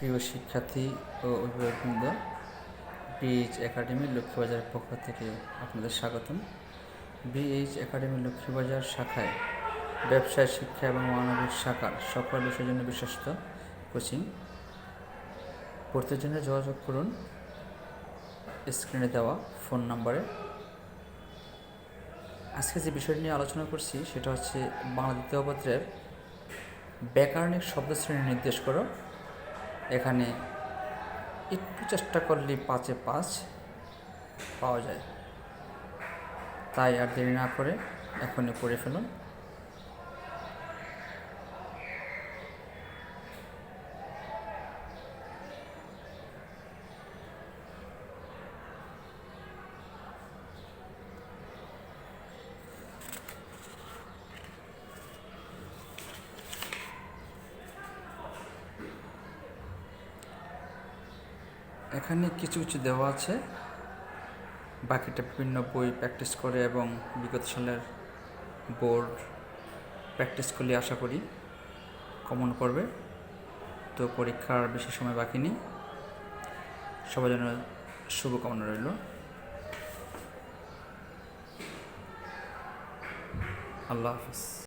প্রিয় শিক্ষার্থী ও অভিভাবকবৃন্দ, BH academy লক্ষ্মীবাজারের পক্ষ থেকে আপনাদের স্বাগতম। বিএইচ একাডেমি লক্ষ্মীবাজার শাখায় ব্যবসায় শিক্ষা এবং মানবিক শাখার সকল বিষয়ের জন্য বিশ্বস্ত কোচিং। ভর্তির জন্য যোগাযোগ করুন স্ক্রিনে দেওয়া ফোন নম্বরে। আজকে যে বিষয়টি নিয়ে আলোচনা করছি সেটা হচ্ছে বাংলা দ্বিতীয় পত্রের ব্যাকরণিক শব্দশ্রেণী নির্দেশ করো। এখানে একটু চেষ্টা করলে 5-এ 5 পাওয়া যায়, তাই আর দেরি না করে এখনই পড়ে ফেলুন। এখানে কিছু কিছু দেওয়া আছে, বাকিটা বিভিন্ন বই প্র্যাকটিস করে এবং বিগত সালের বোর্ড প্র্যাকটিস করলে আশা করি কমন পড়বে। তো পরীক্ষার বেশি সময় বাকি নেই, সবার জন্য শুভকামনা রইল। আল্লাহ হাফিজ।